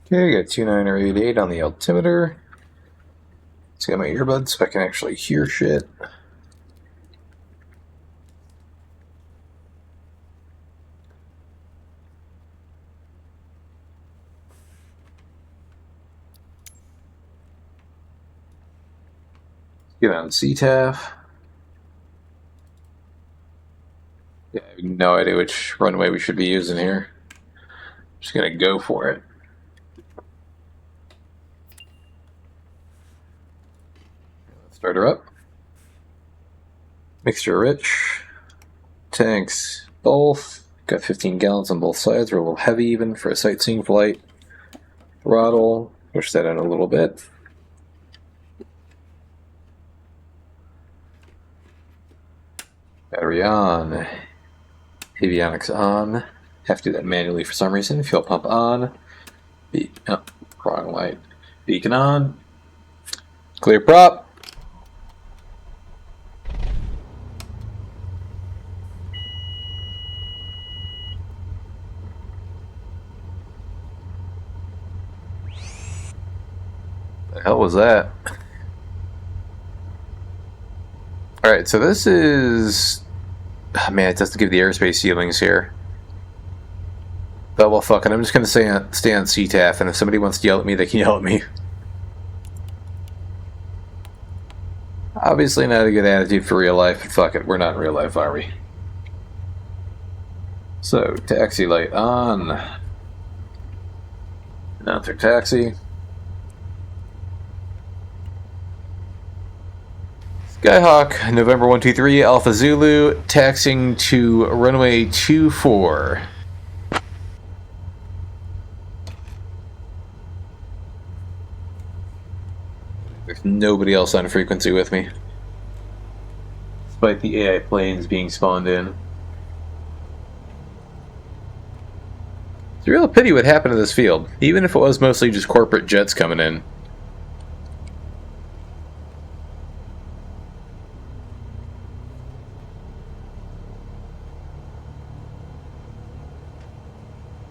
Okay, got 2988 on the altimeter. Let's get my earbuds so I can actually hear shit. Get on CTAF. Yeah, I have no idea which runway we should be using here. Just gonna go for it. Let's start her up. Mixture rich. Tanks both. Got 15 gallons on both sides. We're a little heavy even for a sightseeing flight. Throttle. Push that in a little bit. Battery on. Avionics on. Have to do that manually for some reason. Fuel pump on. Wrong light. Beacon on. Clear prop. The hell was that? Alright, so this is... Oh, man, it doesn't give the airspace ceilings here. But well, fuck it. I'm just going to stay on CTAF, and if somebody wants to yell at me, they can yell at me. Obviously not a good attitude for real life, but fuck it. We're not in real life, are we? So, taxi light on. Announcer taxi. Skyhawk, November 123, Alpha Zulu, taxiing to runway 24. There's nobody else on frequency with me, despite the AI planes being spawned in. It's a real pity what happened to this field, even if it was mostly just corporate jets coming in.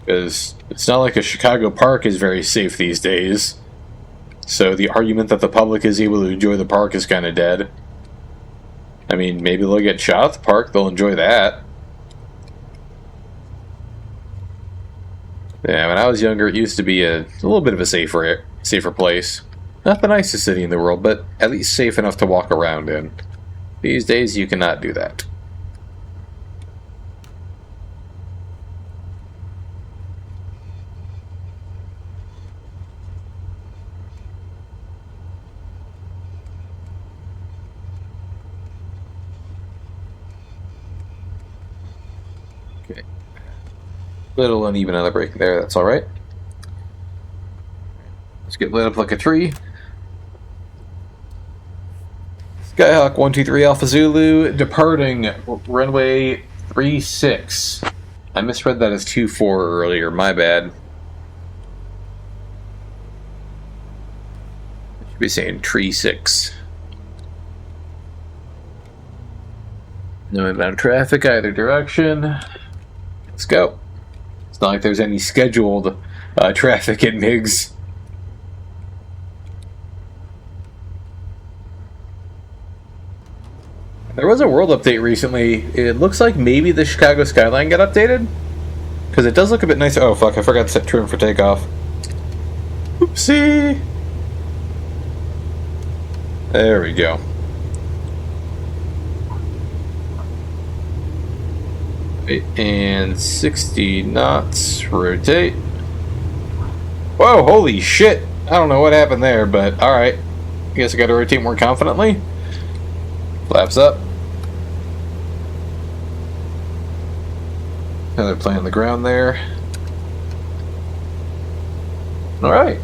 Because it's not like a Chicago park is very safe these days. So the argument that the public is able to enjoy the park is kind of dead. I mean, maybe they'll get shot at the park, they'll enjoy that. Yeah, when I was younger, it used to be a little bit of a safer place. Not the nicest city in the world, but at least safe enough to walk around in. These days, you cannot do that. Okay. Little uneven on the brake there, that's alright. Let's get lit up like a tree. Skyhawk 123 Alpha Zulu, departing runway 36. I misread that as 24 earlier, my bad. I should be saying tree 6. No inbound traffic either direction. Let's go. It's not like there's any scheduled traffic at Meigs. There was a world update recently. It looks like maybe the Chicago skyline got updated. Because it does look a bit nicer. Oh fuck, I forgot to set trim for takeoff. Oopsie! There we go. And 60 knots, rotate. Whoa, holy shit! I don't know what happened there, but alright. I guess I gotta rotate more confidently. Flaps up. Another plane on the ground there. Alright.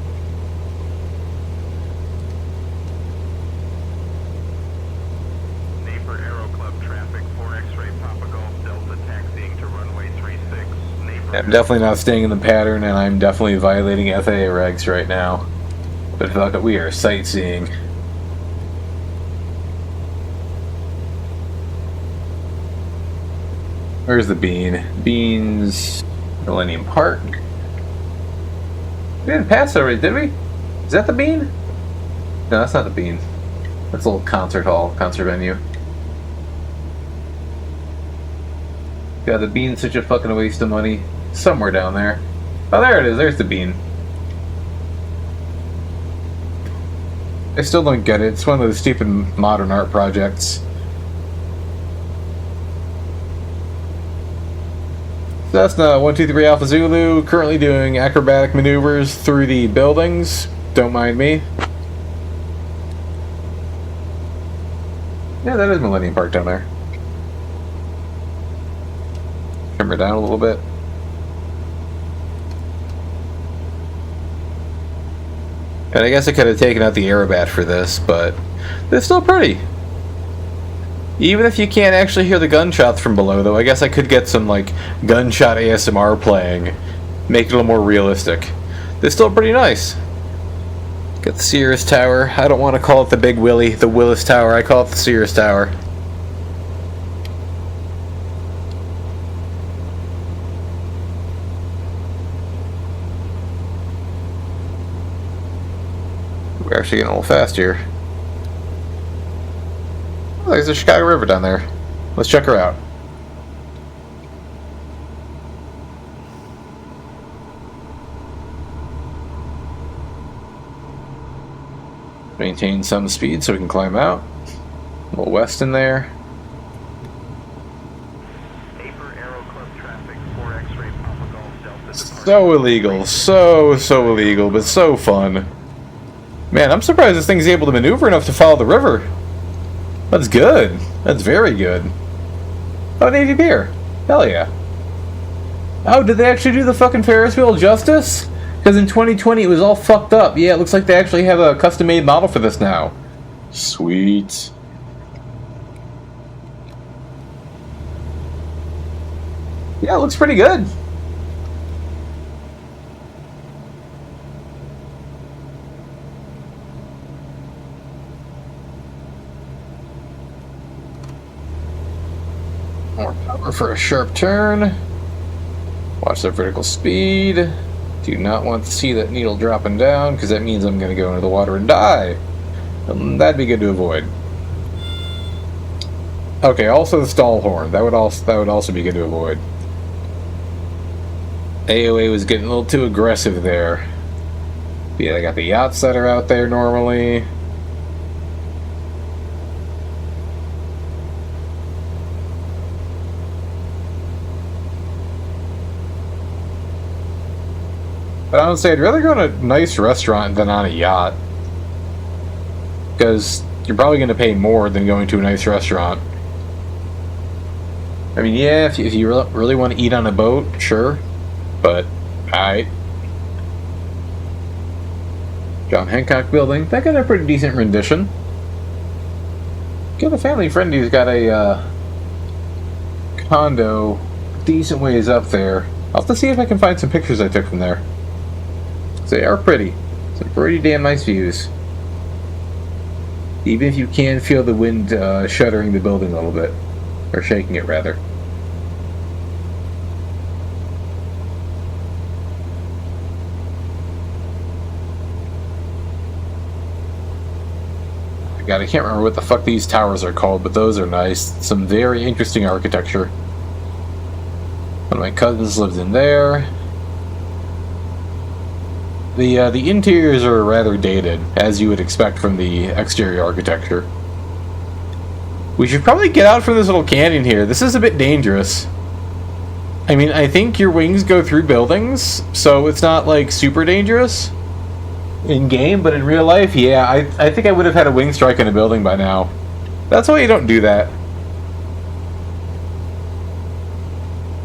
I'm definitely not staying in the pattern, and I'm definitely violating FAA regs right now. But fuck it, we are sightseeing. Where's the bean? Beans, Millennium Park. We didn't pass it already, did we? Is that the Bean? No, that's not the Bean. That's a little concert hall, concert venue. God, the Bean's such a fucking waste of money. Somewhere down there. Oh, there it is. There's the Bean. I still don't get it. It's one of those stupid modern art projects. Cessna 123 Alpha Zulu, currently doing acrobatic maneuvers through the buildings. Don't mind me. Yeah, that is Millennium Park down there. Trim her down a little bit. And I guess I could have taken out the aerobat for this, but they're still pretty. Even if you can't actually hear the gunshots from below, though, I guess I could get some, like, gunshot ASMR playing. Make it a little more realistic. They're still pretty nice. Got the Sears Tower. I don't want to call it the Big Willie, the Willis Tower. I call it the Sears Tower. We're actually getting a little fast here. Oh, there's the Chicago River down there. Let's check her out. Maintain some speed so we can climb out. A little west in there. So illegal. So illegal, but so fun. Man, I'm surprised this thing's able to maneuver enough to follow the river. That's good. That's very good. Oh, Navy beer. Hell yeah. Oh, did they actually do the fucking Ferris wheel justice? Because in 2020 it was all fucked up. Yeah, it looks like they actually have a custom-made model for this now. Sweet. Yeah, it looks pretty good. More power for a sharp turn. Watch the vertical speed. Do not want to see that needle dropping down because that means I'm going to go into the water and die. And that'd be good to avoid. Okay, also the stall horn. That would also be good to avoid. AOA was getting a little too aggressive there. Yeah, I got the yachts that are out there normally. But honestly, I'd rather go to a nice restaurant than on a yacht. Because you're probably going to pay more than going to a nice restaurant. I mean, yeah, if you really want to eat on a boat, sure. But, alright. John Hancock Building. That got a pretty decent rendition. Got a family friend who's got a condo decent ways up there. I'll have to see if I can find some pictures I took from there. They are pretty. Some pretty damn nice views. Even if you can feel the wind shuddering the building a little bit. Or shaking it, rather. God, I can't remember what the fuck these towers are called, but those are nice. Some very interesting architecture. One of my cousins lived in there. The interiors are rather dated, as you would expect from the exterior architecture. We should probably get out from this little canyon here. This is a bit dangerous. I mean, I think your wings go through buildings, so it's not, like, super dangerous in game, but in real life, yeah, I think I would have had a wing strike in a building by now. That's why you don't do that.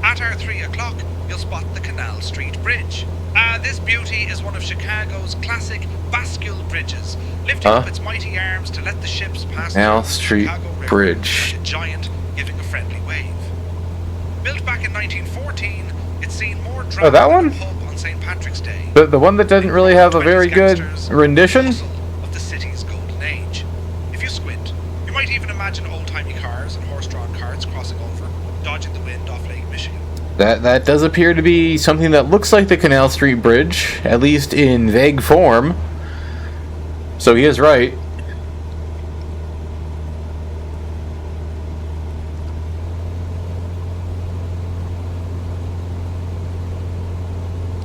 At our 3 o'clock, you'll spot the Canal Street Bridge. This beauty is one of Chicago's classic bascule bridges, lifting up its mighty arms to let the ships pass Canal through Street the Chicago River Bridge. like a giant giving a friendly wave. Built back in 1914, it's seen more drama that one? than a pub on St. Patrick's Day. The one that doesn't really have a very good rendition? Of the city's golden age. If you squint, you might even imagine old-timey cars and horse-drawn carts crossing over, dodging the wind off Lake Michigan. That does appear to be something that looks like the Canal Street Bridge, at least in vague form. So he is right.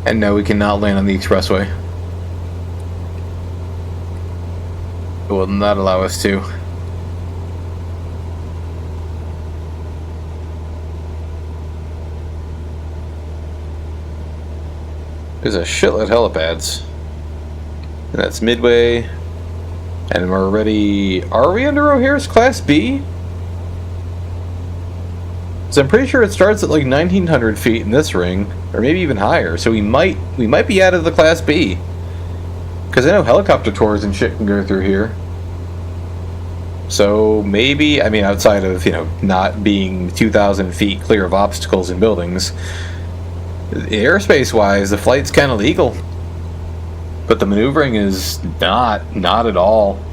And no, we cannot land on the expressway. It will not allow us to. There's a shitload of helipads. And that's Midway. And we're already... Are we under O'Hare's Class B? So I'm pretty sure it starts at like 1,900 feet in this ring. Or maybe even higher. So we might be out of the Class B. Because I know helicopter tours and shit can go through here. So maybe... I mean, outside of, you know, not being 2,000 feet clear of obstacles and buildings... Airspace-wise, the flight's kind of legal, but the maneuvering is not at all.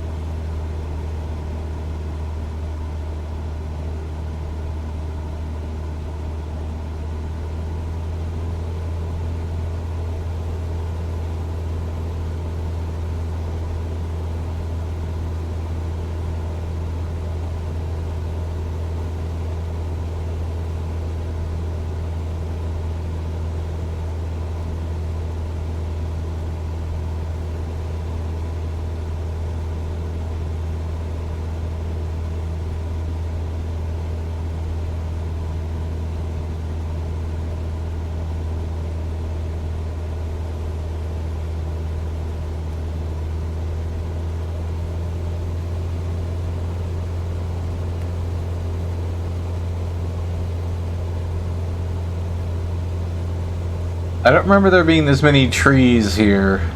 I don't remember there being this many trees here.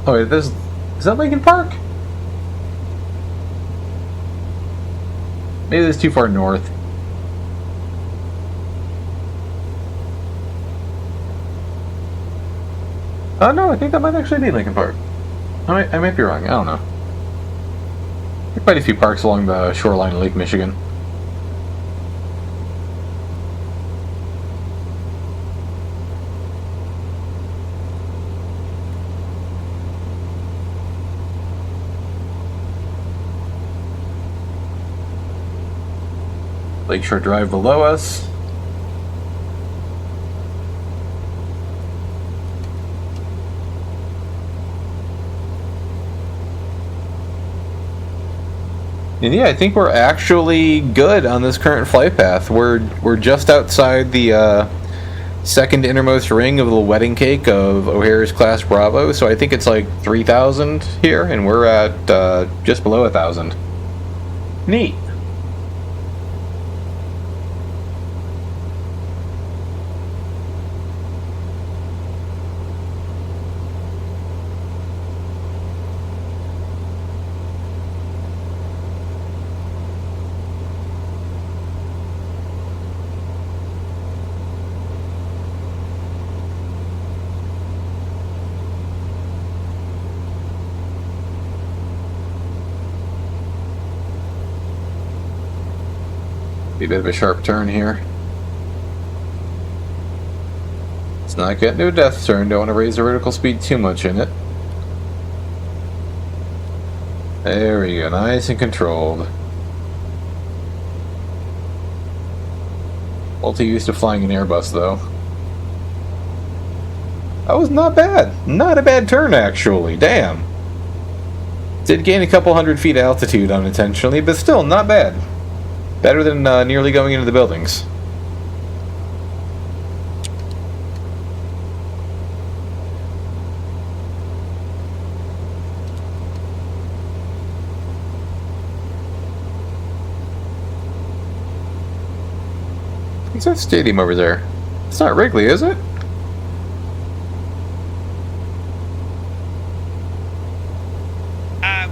Oh wait, is that Lincoln Park? Maybe that's too far north. Oh no, I think that might actually be Lincoln Park. I might be wrong, I don't know. There are quite a few parks along the shoreline of Lake Michigan. Lakeshore Drive below us. And yeah, I think we're actually good on this current flight path. We're just outside the second innermost ring of the wedding cake of O'Hare's Class Bravo, so I think it's like 3,000 here, and we're at just below 1,000. Neat. Be a bit of a sharp turn here. It's not getting to a death turn. Don't want to raise the vertical speed too much in it. There we go. Nice and controlled. Multi-used to flying an Airbus, though. That was not bad. Not a bad turn, actually. Damn. Did gain a couple hundred feet altitude unintentionally, but still not bad. Better than nearly going into the buildings. What's that stadium over there? It's not Wrigley, is it?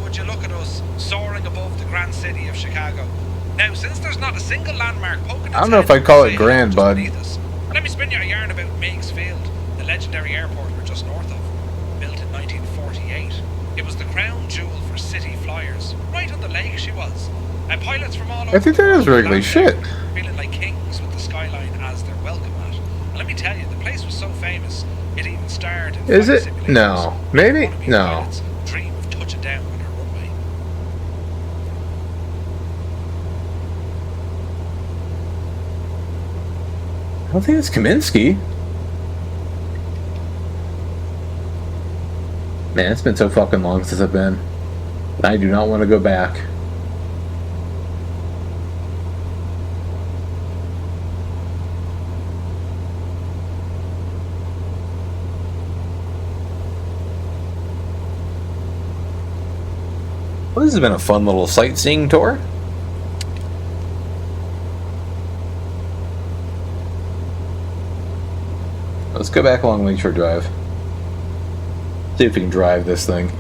Would you look at us soaring above the grand city of Chicago? Now, since there's not a single landmark poking its I don't know if head I'd call it just grand, bud. beneath us, let me spin you a yarn about Meigs Field, the legendary airport we're just north of. Built in 1948, it was the crown jewel for city flyers. Right on the lake she was. And pilots from all over I think that is Wrigley. Shit. feeling like kings with famous. It even starred in Is flight it? simulators. No. Maybe? Wannabe No. pilots dream of touching down on our runway. I don't think it's Kaminsky. Man, it's been so fucking long since I've been. I do not want to go back. Well, this has been a fun little sightseeing tour. Let's go back along Lakeshore Drive. See if we can drive this thing.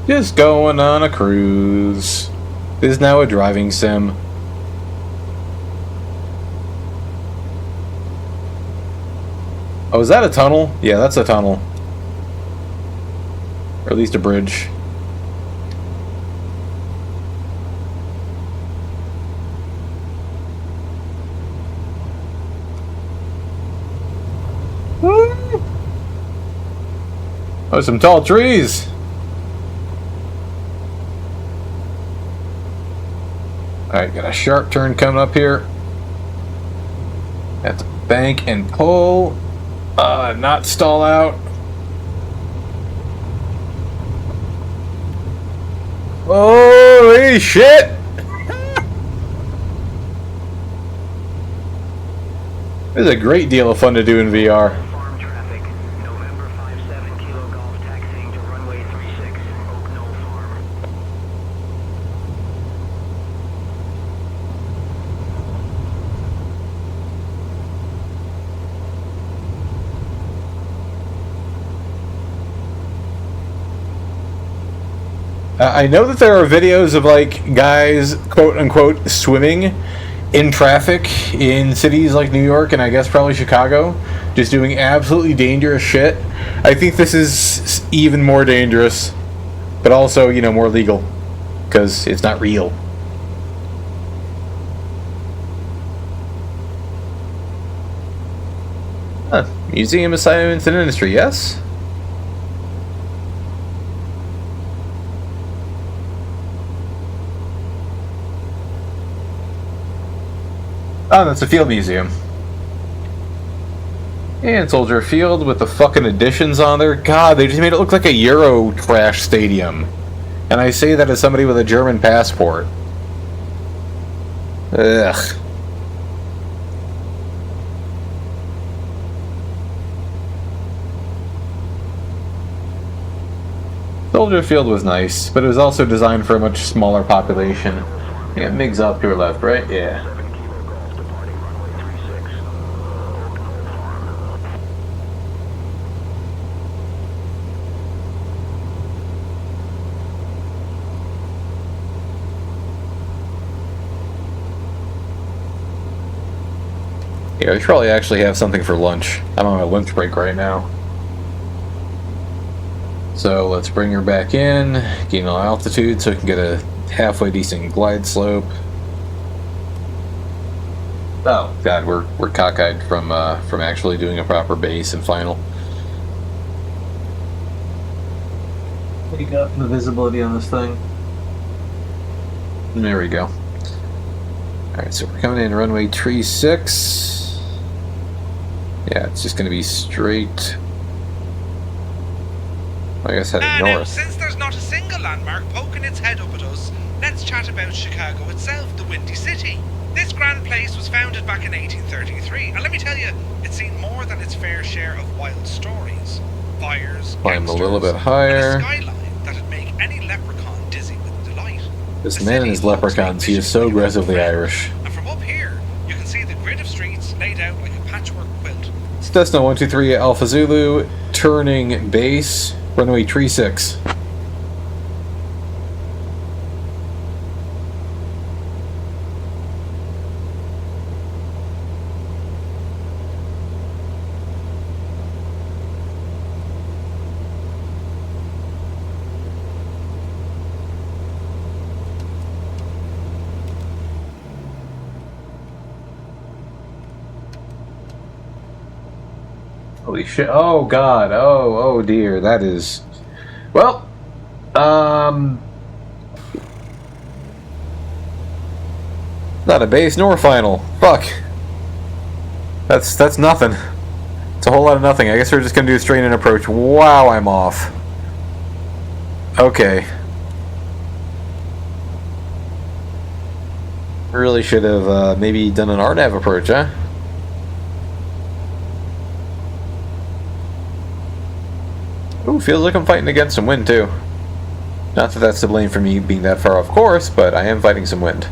Just going on a cruise. This is now a driving sim. Oh, is that a tunnel? Yeah, that's a tunnel. Or at least a bridge. Woo! Oh, some tall trees! Alright, got a sharp turn coming up here. Have to bank and pull. Not stall out. Holy shit! This is a great deal of fun to do in VR. Farm traffic. November 57 Kilo Golf taxiing to runway 36, Oak Knoll Farm. I know that there are videos of like guys quote unquote swimming in traffic in cities like New York and I guess probably Chicago, just doing absolutely dangerous shit. I think this is even more dangerous, but also, you know, more legal because it's not real. Huh. Museum of Science and Industry, yes? Oh, that's a field museum. And Soldier Field with the fucking additions on there. God, they just made it look like a Euro trash stadium. And I say that as somebody with a German passport. Ugh. Soldier Field was nice, but it was also designed for a much smaller population. Yeah, Meigs up to your left, right? Yeah. 7 Kilo Golf departing runway 36, Oak Knoll Farm. Yeah, we should probably actually have something for lunch. I'm on my lunch break right now. So let's bring her back in, gain a little altitude so we can get a halfway decent glide slope. Oh god, we're cockeyed from actually doing a proper base and final. What do you got for the visibility on this thing? There we go. Alright, so we're coming in runway 36. Yeah, it's just gonna be straight. I guess heading Now, north. since there's not a single landmark poking its head up at us, let's chat about Chicago itself, the Windy City. This grand place was founded back in 1833, and let me tell you, it's seen more than its fair share of wild stories. Fires, Climb a little bit gangsters, higher. and a skyline that'd make any leprechaun dizzy with delight. This The man and city his looks leprechauns, like he is so Michigan aggressively friend. Irish. And from up here, you can see the grid of streets laid out like a patchwork quilt. Cessna 123 Alpha Zulu, turning base, runway 36. Holy shit. Oh god. Oh dear. That is... Well, not a base nor final. Fuck. That's nothing. It's a whole lot of nothing. I guess we're just gonna do a straight in approach. Wow, I'm off. Okay. Really should have maybe done an RNAV approach, huh? Ooh, feels like I'm fighting against some wind, too. Not that that's to blame for me being that far off course, but I am fighting some wind.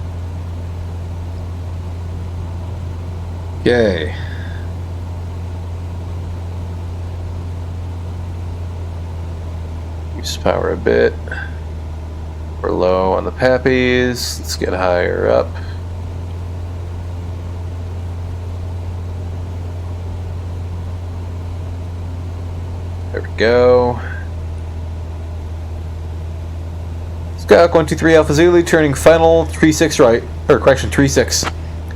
Yay. Use power a bit. We're low on the pappies. Let's get higher up. There we go. Skywalk 123 Alpha Zulu, turning final 36 right. Or correction, 36.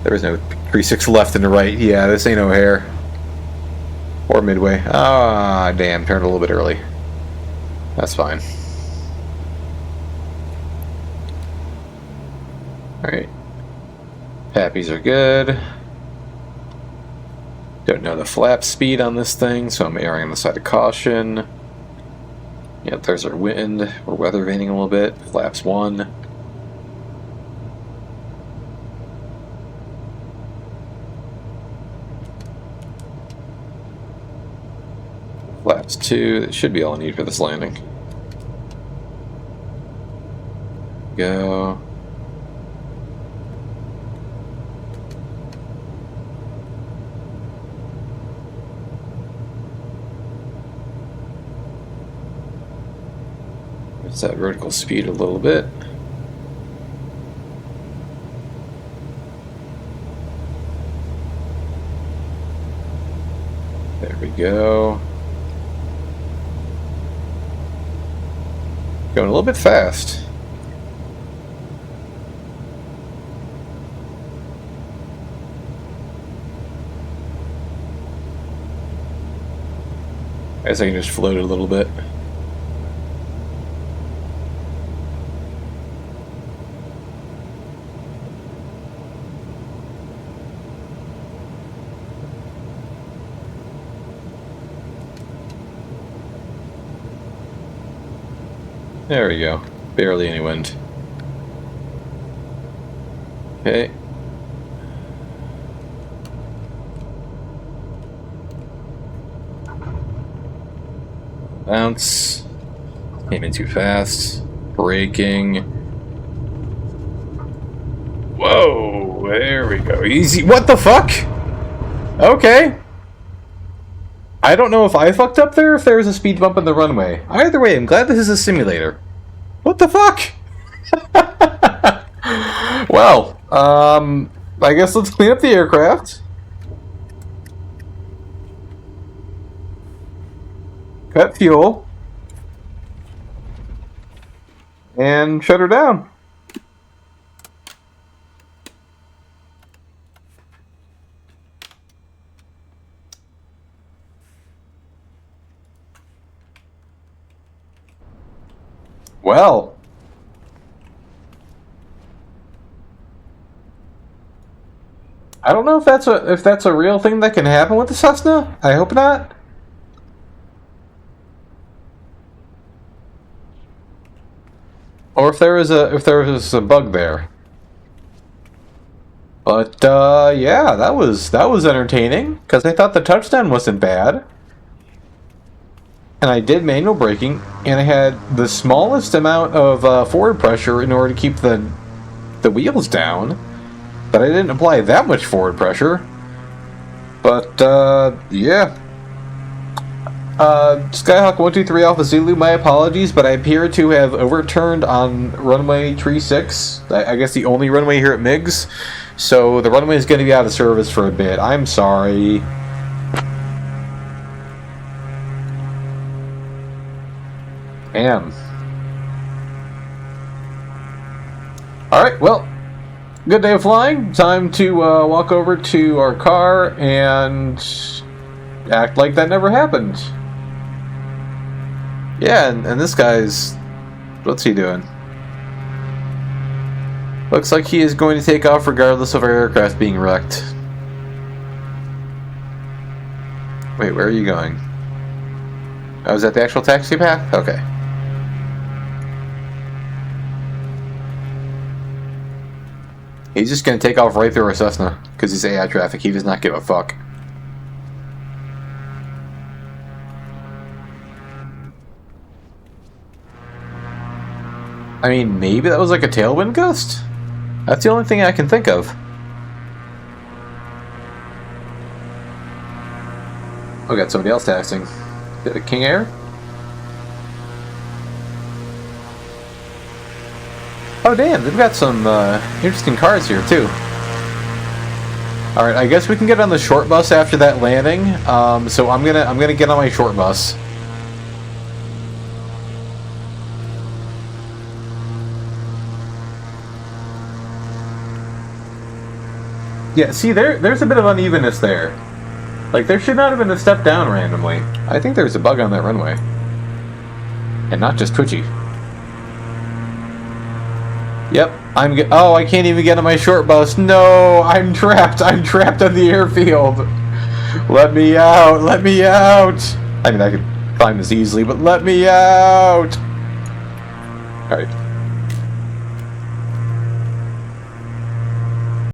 There is no 36 left and the right. Yeah, this ain't O'Hare. Or Midway. Ah, damn, turned a little bit early. That's fine. Alright. Pappies are good. Don't know the flap speed on this thing, so I'm erring on the side of caution. Yep, there's our wind. We're weather vaning a little bit. Flaps 1. Flaps 2. That should be all I need for this landing. Go. It's that vertical speed a little bit. There we go. Going a little bit fast. I guess I can just float it a little bit. There we go. Barely any wind. Okay. Bounce. Came in too fast. Braking. Whoa! There we go. Easy. What the fuck? Okay. I don't know if I fucked up there or if there was a speed bump in the runway. Either way, I'm glad this is a simulator. What the fuck? Well, I guess let's clean up the aircraft. Cut fuel. And shut her down. Well, I don't know if that's a real thing that can happen with the Cessna. I hope not. Or if there was a bug there. But yeah, that was entertaining because I thought the touchdown wasn't bad, and I did manual braking, and I had the smallest amount of forward pressure in order to keep the wheels down, but I didn't apply that much forward pressure. But yeah. Skyhawk 123 Alpha Zulu, my apologies, but I appear to have overturned on runway 36. I guess the only runway here at Meigs. So the runway is going to be out of service for a bit. I'm sorry. Damn. Alright, well, good day of flying. Time to walk over to our car and act like that never happened. Yeah, and this guy's... what's he doing? Looks like he is going to take off regardless of our aircraft being wrecked. Wait, where are you going? Oh, is that the actual taxi path? Okay. He's just going to take off right through our Cessna, because he's AI traffic. He does not give a fuck. I mean, maybe that was like a tailwind gust? That's the only thing I can think of. Oh, got somebody else taxing. Is it King Air? Oh damn, they've got some interesting cars here too. Alright, I guess we can get on the short bus after that landing. So I'm gonna get on my short bus. Yeah, see, there's a bit of unevenness there. Like, there should not have been a step down randomly. I think there's a bug on that runway. And not just twitchy. Yep, oh, I can't even get on my short bus. No, I'm trapped. I'm trapped on the airfield. Let me out. Let me out. I mean, I could climb this easily, but let me out. Alright.